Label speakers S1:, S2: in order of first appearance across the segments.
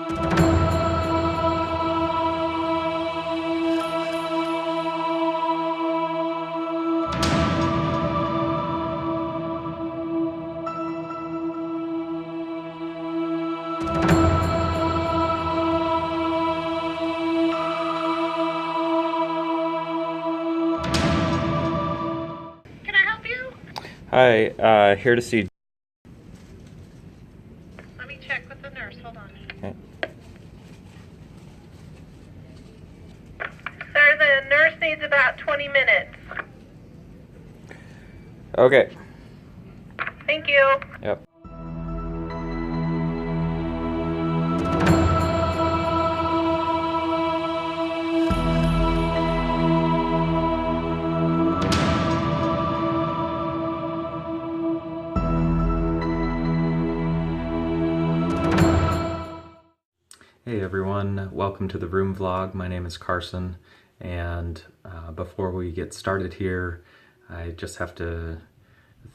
S1: Hi, here to see.
S2: Let me check with the nurse. Hold on.
S1: Okay.
S2: Sir, the nurse needs about 20 minutes.
S1: Okay.
S2: Thank you.
S1: Yep. Hey everyone, welcome to the Room Vlog. My name is Carson, and before we get started here, I just have to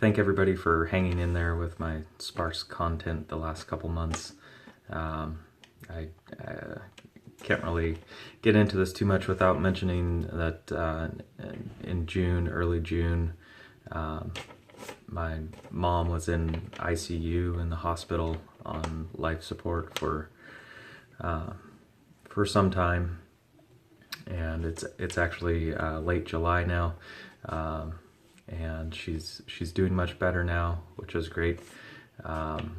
S1: thank everybody for hanging in there with my sparse content the last couple months. I can't really get into this too much without mentioning that in June, early June, my mom was in ICU in the hospital on life support for some time, and it's actually late July now, and she's doing much better now, which is great. And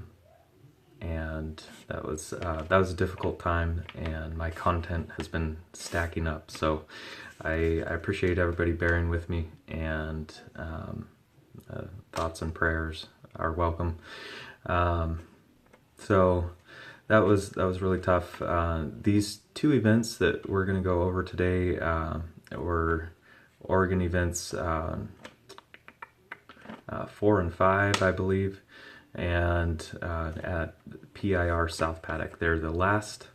S1: that was a difficult time, and my content has been stacking up, so I appreciate everybody bearing with me, and thoughts and prayers are welcome. So that was really tough. These two events that we're going to go over today were Oregon events 4 and 5, I believe, and at PIR South Paddock. They're the last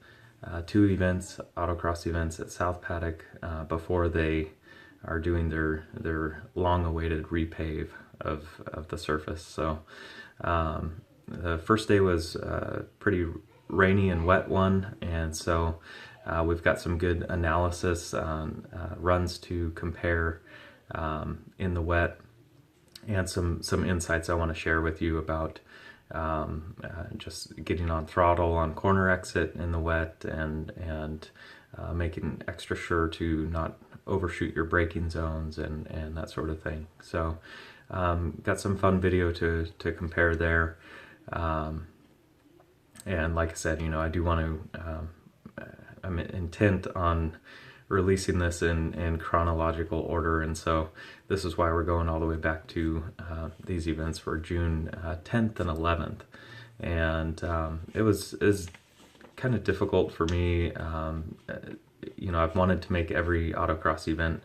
S1: two events, autocross events at South Paddock, before they are doing their long-awaited repave of the surface. So the first day was pretty rainy and wet one, and so we've got some good analysis on runs to compare in the wet, and some insights I want to share with you about just getting on throttle on corner exit in the wet, and making extra sure to not overshoot your braking zones and that sort of thing. So got some fun video to compare there. And like I said, you know, I do want to, I'm intent on releasing this in chronological order, and so this is why we're going all the way back to these events for June 10th and 11th. And it was kind of difficult for me. You know, I've wanted to make every autocross event,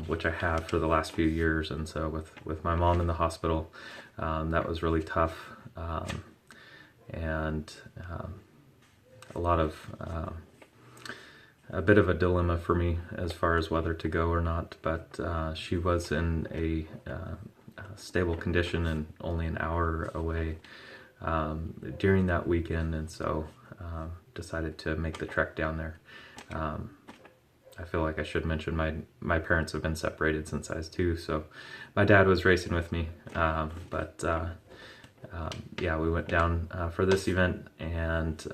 S1: which I have for the last few years, and so with my mom in the hospital, that was really tough. And a lot of a bit of a dilemma for me as far as whether to go or not, but she was in a stable condition and only an hour away during that weekend, and so decided to make the trek down there. I feel like I should mention my parents have been separated since I was 2, so my dad was racing with me, but yeah, we went down for this event, and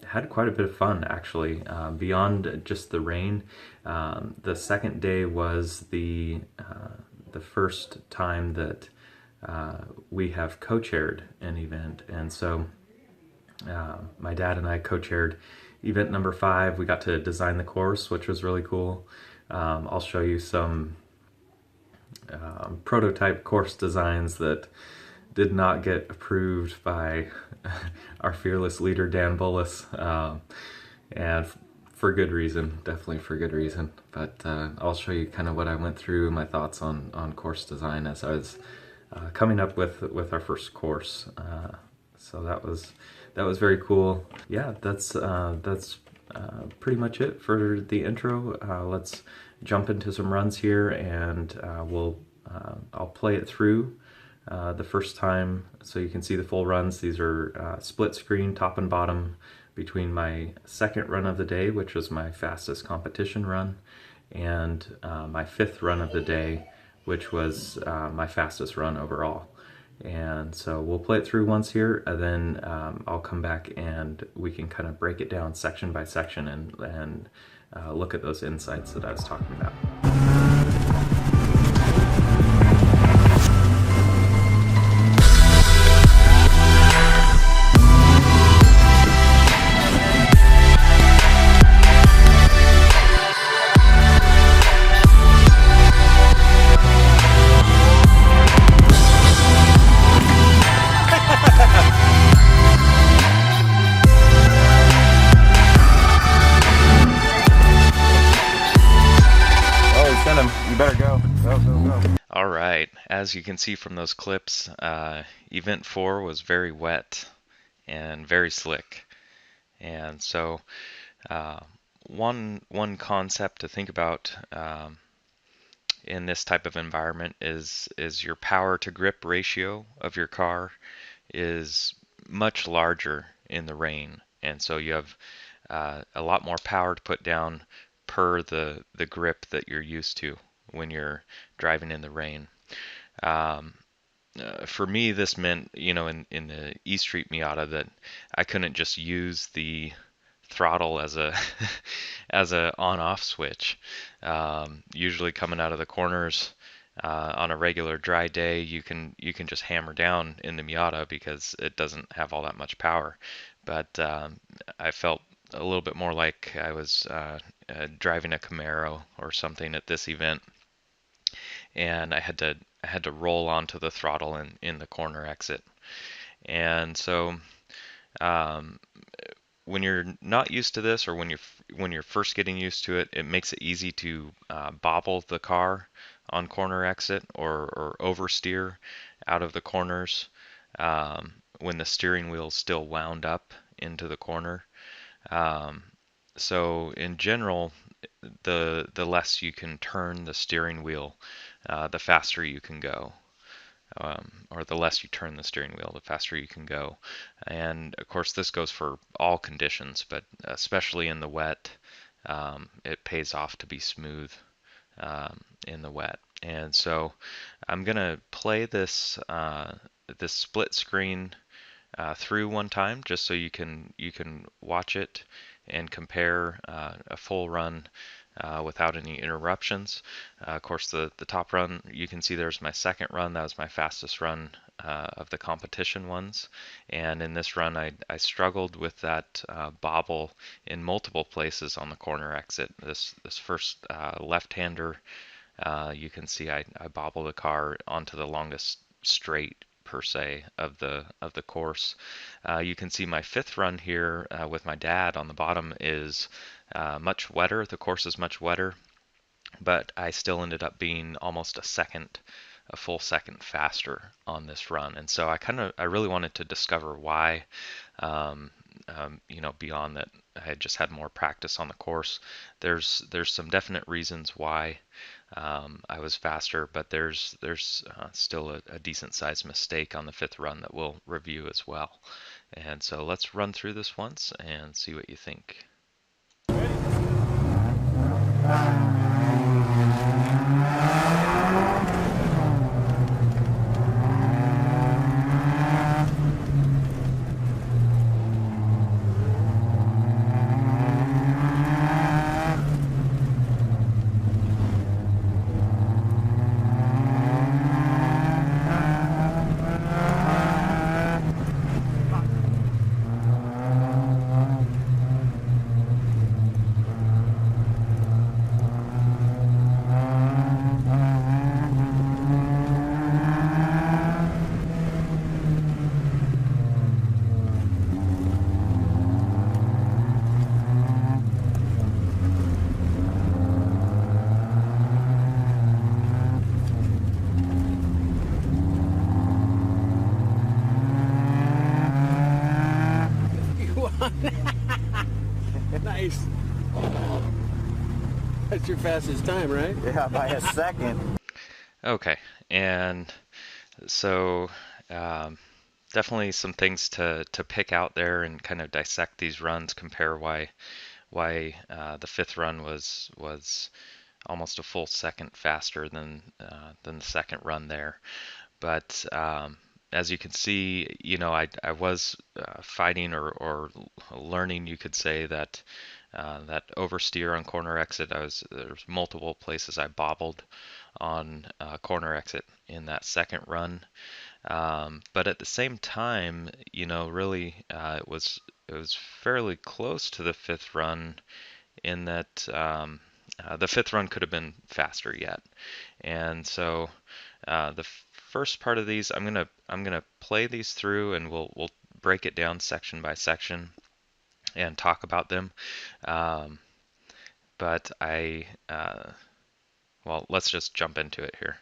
S1: had quite a bit of fun, actually. Beyond just the rain, the second day was the first time that we have co-chaired an event, and so my dad and I co-chaired event number 5. We got to design the course, which was really cool. I'll show you some prototype course designs that did not get approved by our fearless leader, Dan Bullis, and for good reason, definitely for good reason. But I'll show you kind of what I went through, my thoughts on course design as I was coming up with our first course. So that was very cool. Yeah, that's pretty much it for the intro. Let's jump into some runs here, and I'll play it through the first time so you can see the full runs. These are split screen, top and bottom between my second run of the day, which was my fastest competition run, and my fifth run of the day, which was my fastest run overall. And so we'll play it through once here, and then I'll come back and we can kind of break it down section by section and look at those insights that I was talking about.
S3: You better go. Go.
S1: All right, as you can see from those clips, Event 4 was very wet and very slick. And so one concept to think about in this type of environment is your power to grip ratio of your car is much larger in the rain. And so you have a lot more power to put down per the grip that you're used to when you're driving in the rain. For me, this meant, in the E Street Miata, that I couldn't just use the throttle as a as a on-off switch. Usually coming out of the corners on a regular dry day, you can just hammer down in the Miata because it doesn't have all that much power. But I felt a little bit more like I was driving a Camaro or something at this event, and I had to roll onto the throttle in the corner exit. And so when you're not used to this, or when you're first getting used to it, it makes it easy to bobble the car on corner exit or oversteer out of the corners when the steering wheel's still wound up into the corner. So in general, the less you can turn the steering wheel, the faster you can go. Or the less you turn the steering wheel, the faster you can go. And of course, this goes for all conditions, but especially in the wet, it pays off to be smooth in the wet. And so I'm gonna play this this split screen through one time, just so you can watch it and compare a full run without any interruptions. Of course, the top run, you can see there's my second run. That was my fastest run of the competition ones. And in this run, I struggled with that bobble in multiple places on the corner exit. This first left-hander, you can see I bobble the car onto the longest straight per se of the course. You can see my fifth run here with my dad on the bottom is much wetter. The course is much wetter, but I still ended up being almost a full second faster on this run. And so I really wanted to discover why, beyond that I had just had more practice on the course. There's some definite reasons why I was faster, but there's still a decent sized mistake on the fifth run that we'll review as well. And so let's run through this once and see what you think.
S4: Nice. That's your fastest time, right?
S3: Yeah, by a second.
S1: Okay, and so definitely some things to pick out there and kind of dissect these runs, compare why the fifth run was almost a full second faster than the second run there. But as you can see, I was fighting or learning, you could say, that oversteer on corner exit. There's multiple places I bobbled on corner exit in that second run. But at the same time, really, it was fairly close to the fifth run in that the fifth run could have been faster yet. And so the first part of these, I'm gonna play these through, and we'll break it down section by section and talk about them. Um, but well, let's just jump into it here.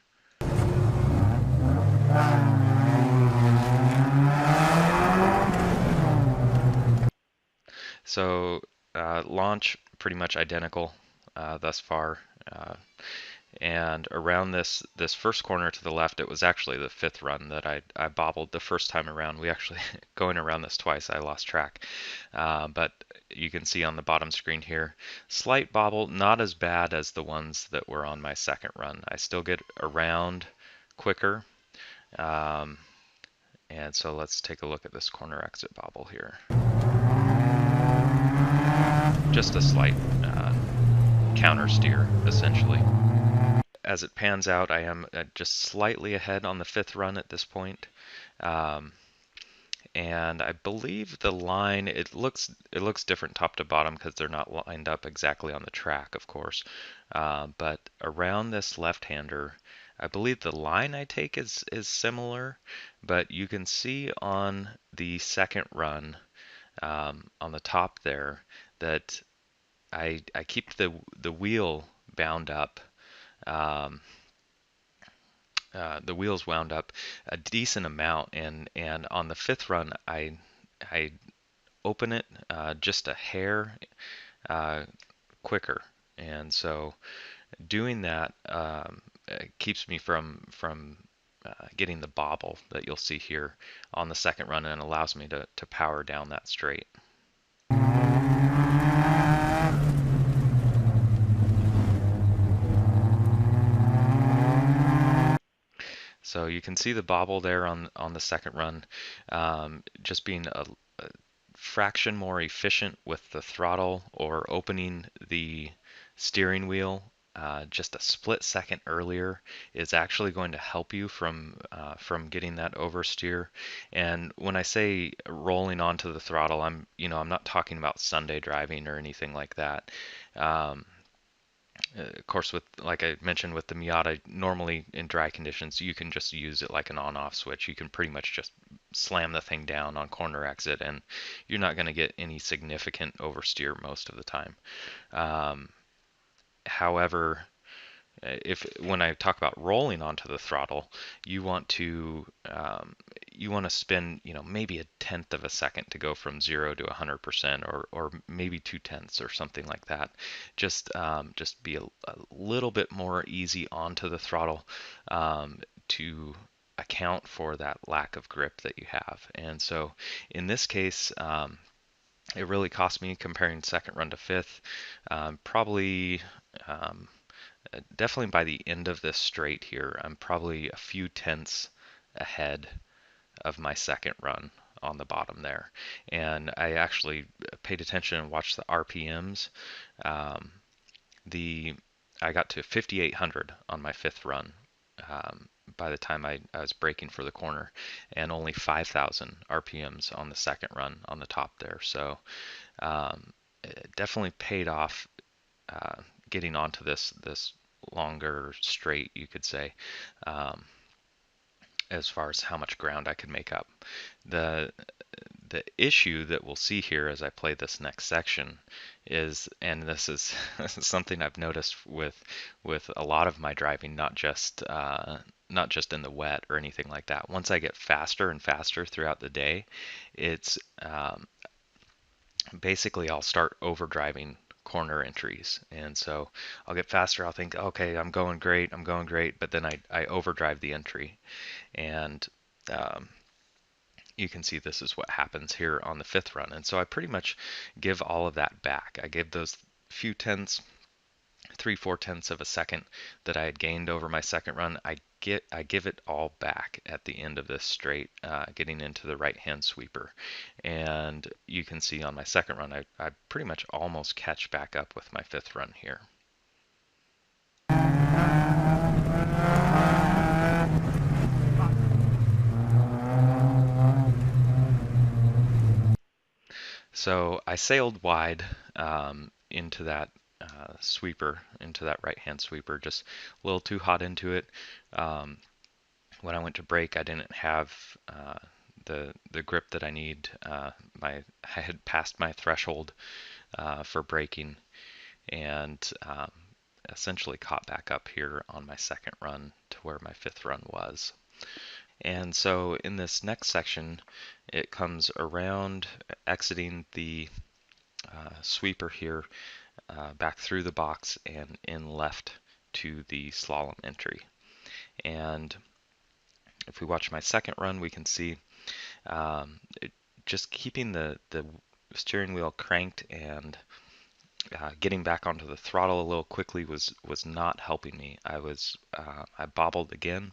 S1: So launch pretty much identical thus far. And around this first corner to the left, it was actually the fifth run that I bobbled the first time around. We actually, going around this twice, I lost track. But you can see on the bottom screen here, slight bobble, not as bad as the ones that were on my second run. I still get around quicker. And so let's take a look at this corner exit bobble here. Just a slight counter steer, essentially. As it pans out, I am just slightly ahead on the fifth run at this point. And I believe the line, it looks different top to bottom because they're not lined up exactly on the track, of course. But around this left-hander, I believe the line I take is similar, but you can see on the second run on the top there that I keep the wheel bound up. The wheels wound up a decent amount, and on the fifth run, I open it just a hair quicker, and so doing that keeps me from getting the bobble that you'll see here on the second run, and allows me to power down that straight. So you can see the bobble there on the second run, just being a fraction more efficient with the throttle or opening the steering wheel just a split second earlier is actually going to help you from getting that oversteer. And when I say rolling onto the throttle, I'm not talking about Sunday driving or anything like that. Of course, like I mentioned with the Miata, normally in dry conditions, you can just use it like an on-off switch. You can pretty much just slam the thing down on corner exit, and you're not going to get any significant oversteer most of the time. However, when I talk about rolling onto the throttle, you want to spend maybe a tenth of a second to go from 0 to 100%, or maybe 2/10 or something like that. Just be a little bit more easy onto the throttle to account for that lack of grip that you have. And so in this case, it really cost me comparing second run to fifth. Probably. Definitely by the end of this straight here, I'm probably a few tenths ahead of my second run on the bottom there. And I actually paid attention and watched the RPMs. I got to 5,800 on my fifth run by the time I was braking for the corner, and only 5,000 RPMs on the second run on the top there. So it definitely paid off getting onto this longer straight, you could say, as far as how much ground I could make up. The issue that we'll see here as I play this next section is, and this is something I've noticed with a lot of my driving, not just in the wet or anything like that. Once I get faster and faster throughout the day, it's basically I'll start overdriving corner entries. And so I'll get faster. I'll think, okay, I'm going great. But then I overdrive the entry. And you can see this is what happens here on the fifth run. And so I pretty much give all of that back. I give those few tenths, 3/4 of a second that I had gained over my second run. I give it all back at the end of this straight, getting into the right hand sweeper. And you can see on my second run, I pretty much almost catch back up with my fifth run here. So I sailed wide into that sweeper, into that right-hand sweeper, just a little too hot into it. When I went to brake, I didn't have the grip that I need. I had passed my threshold for braking, and essentially caught back up here on my second run to where my fifth run was. And so in this next section, it comes around, exiting the sweeper here, back through the box and in left to the slalom entry. And if we watch my second run, we can see just keeping the steering wheel cranked and getting back onto the throttle a little quickly was not helping me. I bobbled again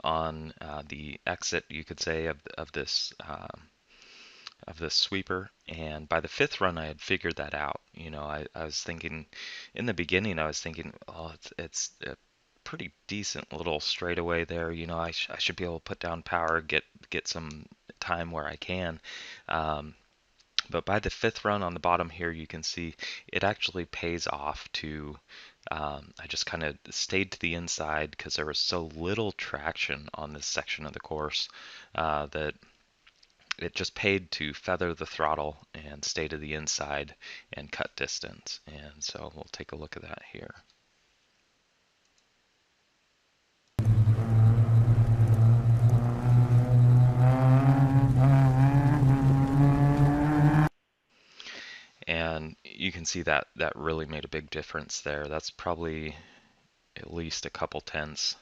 S1: on the exit, you could say, of this sweeper, and by the fifth run I had figured that out. You know, I was thinking in the beginning, I was thinking, oh, it's a pretty decent little straightaway there. You know, I should be able to put down power, get some time where I can. But by the fifth run on the bottom here, you can see it actually pays off to, I just kind of stayed to the inside because there was so little traction on this section of the course that it just paid to feather the throttle and stay to the inside and cut distance. And so we'll take a look at that here. And you can see that really made a big difference there. That's probably at least a couple tenths,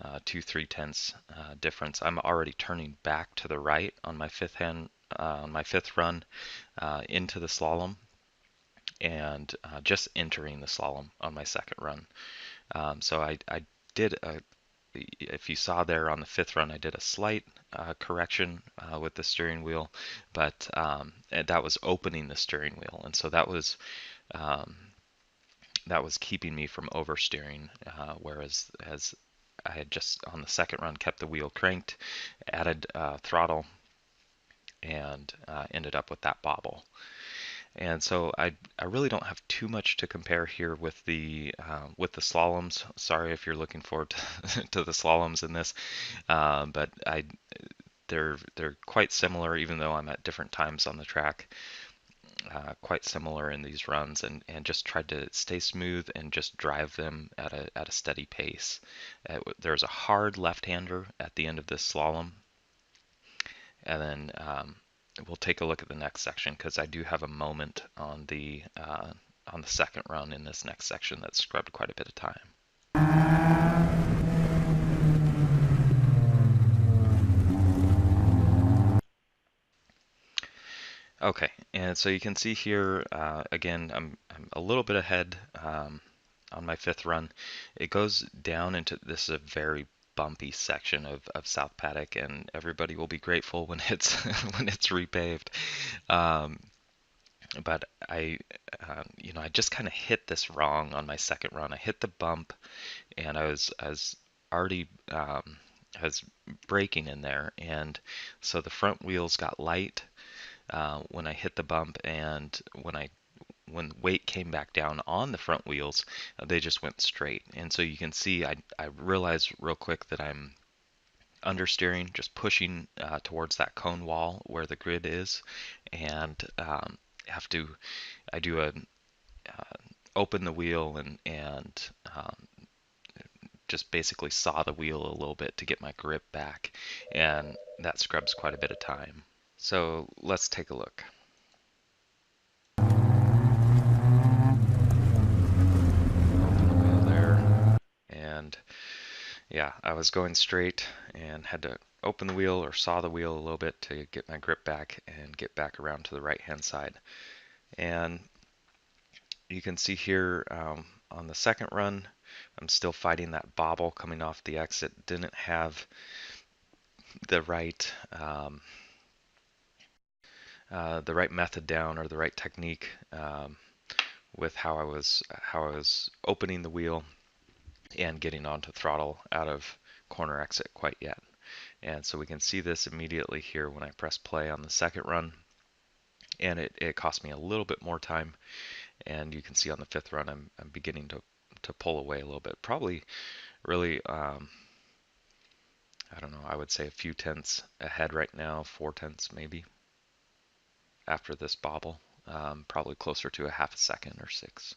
S1: 2-3 tenths difference. I'm already turning back to the right on my fifth run into the slalom, and just entering the slalom on my second run. So I did if you saw there on the fifth run, I did a slight correction with the steering wheel, but that was opening the steering wheel, and so that was keeping me from oversteering. Whereas as I had just on the second run kept the wheel cranked, added throttle, and ended up with that bobble. And so I really don't have too much to compare here with the slaloms. Sorry if you're looking forward to the slaloms in this, but they're quite similar, even though I'm at different times on the track. Quite similar in these runs, and just tried to stay smooth and just drive them at a steady pace. There's a hard left-hander at the end of this slalom, and then we'll take a look at the next section because I do have a moment on the second run in this next section that scrubbed quite a bit of time. Okay, and so you can see here again, I'm a little bit ahead on my fifth run. It goes down into this is a very bumpy section of South Paddock, and everybody will be grateful when it's when it's repaved. But I just kind of hit this wrong on my second run. I hit the bump, and I was already I was braking in there, and so the front wheels got light when I hit the bump, and when weight came back down on the front wheels, they just went straight. And so you can see I realized real quick that I'm understeering, just pushing towards that cone wall where the grid is, and I do a open the wheel and just basically saw the wheel a little bit to get my grip back, and that scrubs quite a bit of time. So let's take a look. Open the wheel there, and yeah, I was going straight and had to open the wheel or saw the wheel a little bit to get my grip back and get back around to the right hand side. And you can see here on the second run, I'm still fighting that bobble coming off the exit. Didn't have um, the right method down or the right technique with how I was opening the wheel and getting onto throttle out of corner exit quite yet. And so we can see this immediately here when I press play on the second run, and it cost me a little bit more time. And you can see on the fifth run, I'm beginning to pull away a little bit. Probably really, I don't know, I would say a few tenths ahead right now, 4 tenths maybe, after this bobble. Probably closer to a half a second or 6.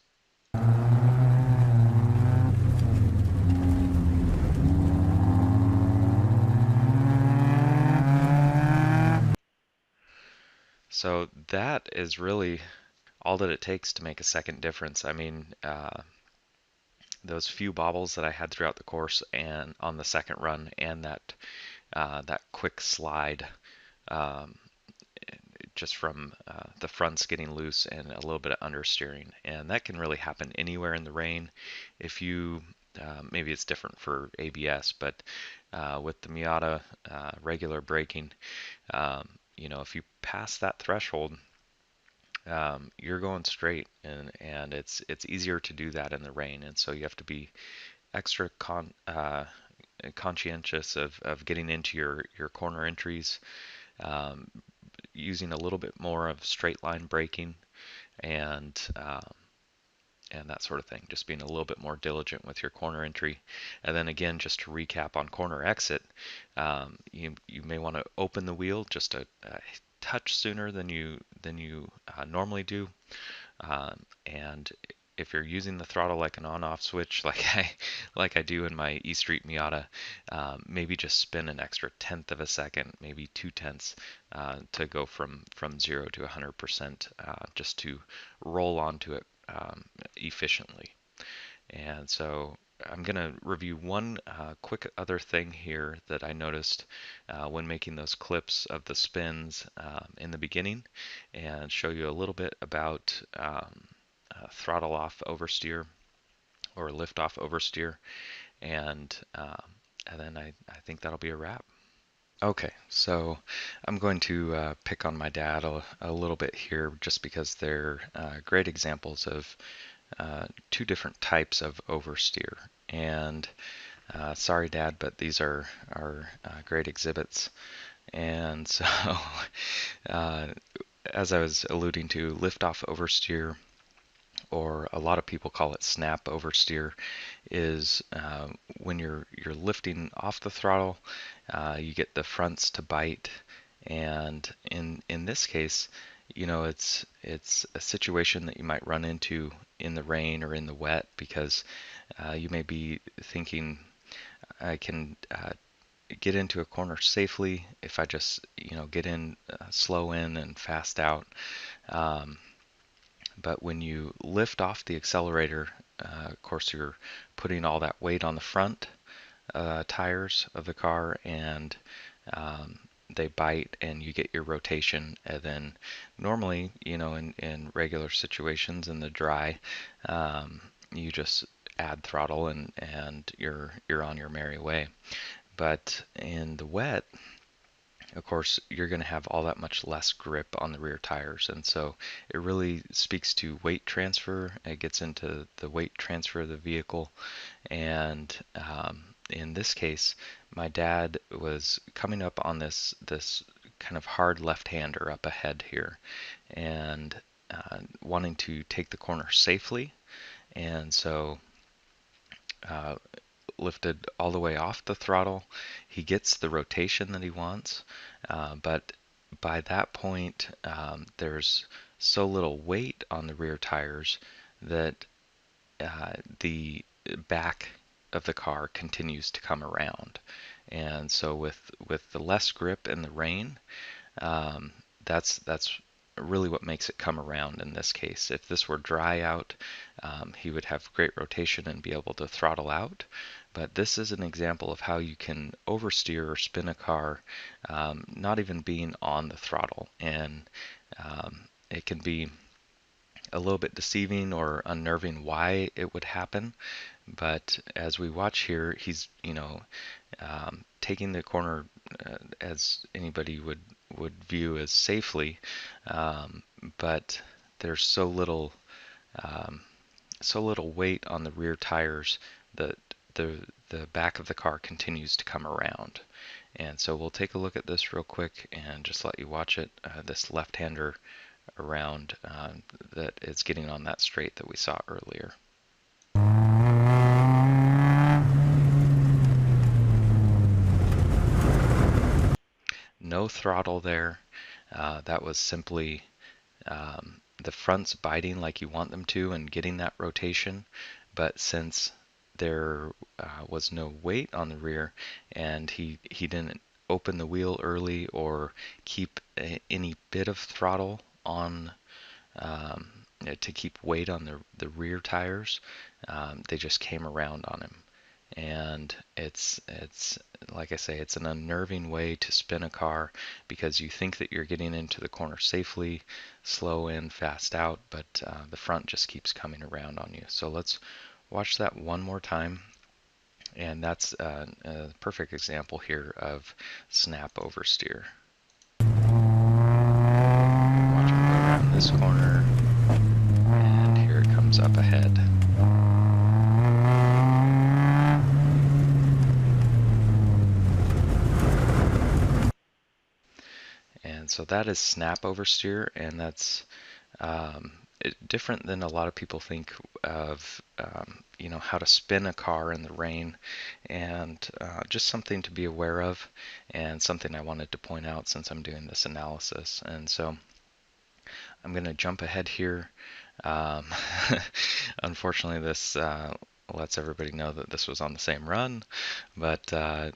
S1: So that is really all that it takes to make a second difference. I mean, those few bobbles that I had throughout the course and on the second run, and that quick slide um, just from the fronts getting loose and a little bit of understeering, and that can really happen anywhere in the rain. If you maybe it's different for ABS, but with the Miata regular braking, if you pass that threshold, you're going straight, and it's easier to do that in the rain, and so you have to be extra conscientious of getting into your corner entries, um, using a little bit more of straight line braking, and that sort of thing. Just being a little bit more diligent with your corner entry. And then again, just to recap on corner exit, you may want to open the wheel just a touch sooner than you normally do. And if you're using the throttle like an on-off switch, like I do in my E Street Miata, maybe just spin an extra tenth of a second, maybe 2 tenths, to go from 0 to 100%, just to roll onto it efficiently. And so I'm going to review one quick other thing here that I noticed when making those clips of the spins in the beginning, and show you a little bit about throttle off oversteer or lift off oversteer, and then I think that'll be a wrap. Okay, so I'm going to pick on my dad a little bit here, just because they're great examples of two different types of oversteer. And sorry, Dad, but these are great exhibits. And so, uh, as I was alluding to, lift off oversteer, or a lot of people call it snap oversteer, is when you're lifting off the throttle, you get the fronts to bite, and in this case, it's a situation that you might run into in the rain or in the wet, because you may be thinking, I can get into a corner safely if I just get in, slow in and fast out. Um, but when you lift off the accelerator, of course you're putting all that weight on the front tires of the car, and they bite and you get your rotation. And then normally, in regular situations in the dry, you just add throttle, and you're on your merry way. But in the wet, of course, you're going to have all that much less grip on the rear tires. And so it really speaks to weight transfer. It gets into the weight transfer of the vehicle. And in this case, my dad was coming up on this kind of hard left-hander up ahead here, and wanting to take the corner safely. And so lifted all the way off the throttle. He gets the rotation that he wants, but by that point, there's so little weight on the rear tires that the back of the car continues to come around. And so with the less grip in the rain, that's really what makes it come around in this case. If this were dry out, he would have great rotation and be able to throttle out. But this is an example of how you can oversteer or spin a car, not even being on the throttle. And it can be a little bit deceiving or unnerving why it would happen. But as we watch here, he's, taking the corner as anybody would view as safely, but there's so little weight on the rear tires that the back of the car continues to come around. And so we'll take a look at this real quick and just let you watch it. This left-hander around that is getting on that straight that we saw earlier. No throttle there. That was simply the fronts biting like you want them to and getting that rotation. But since there was no weight on the rear and he didn't open the wheel early or keep any bit of throttle on to keep weight on the rear tires, they just came around on him. And it's like I say, it's an unnerving way to spin a car because you think that you're getting into the corner safely, slow in, fast out, but the front just keeps coming around on you. So let's watch that one more time. And that's a perfect example here of snap oversteer. Watch him go around this corner, and here it comes up ahead. And so that is snap oversteer, and that's different than a lot of people think of, how to spin a car in the rain, and just something to be aware of, and something I wanted to point out since I'm doing this analysis. And so I'm going to jump ahead here. Unfortunately, this lets everybody know that this was on the same run, but the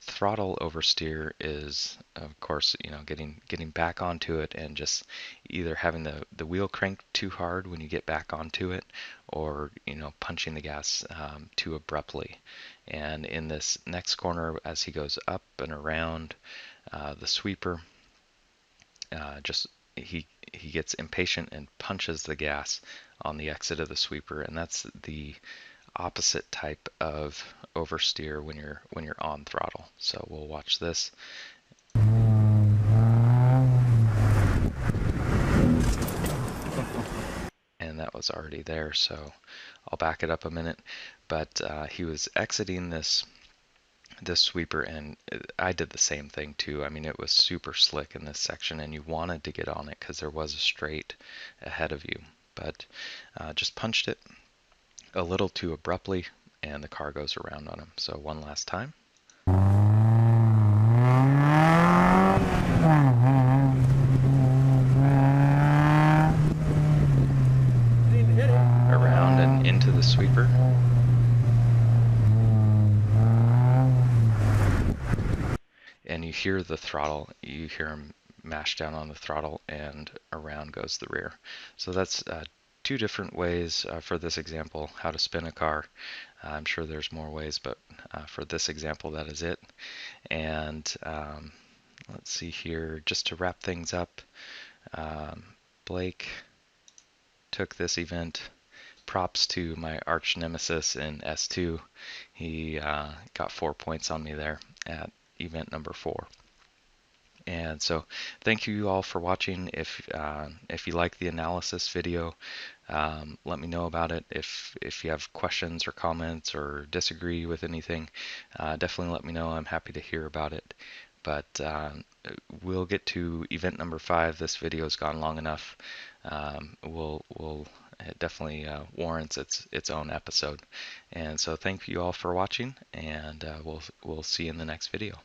S1: throttle oversteer is, of course, getting back onto it and just either having the wheel cranked too hard when you get back onto it, or punching the gas too abruptly. And in this next corner, as he goes up and around the sweeper, he gets impatient and punches the gas on the exit of the sweeper, and that's the opposite type of oversteer when you're on throttle. So we'll watch this. And that was already there, so I'll back it up a minute. But he was exiting this sweeper, and I did the same thing too. I mean, it was super slick in this section, and you wanted to get on it because there was a straight ahead of you, but just punched it a little too abruptly, and the car goes around on him. So one last time. Around and into the sweeper. And you hear the throttle, you hear him mash down on the throttle, and around goes the rear. So that's two different ways for this example, how to spin a car. I'm sure there's more ways, but for this example, that is it. And let's see here, just to wrap things up, Blake took this event. Props to my arch nemesis in S2. He got 4 points on me there at event number 4. And so thank you all for watching. If you like the analysis video, let me know about it. If you have questions or comments or disagree with anything, definitely let me know. I'm happy to hear about it. But we'll get to event number 5. This video has gone long enough. It definitely warrants its own episode. And so thank you all for watching, and we'll see you in the next video.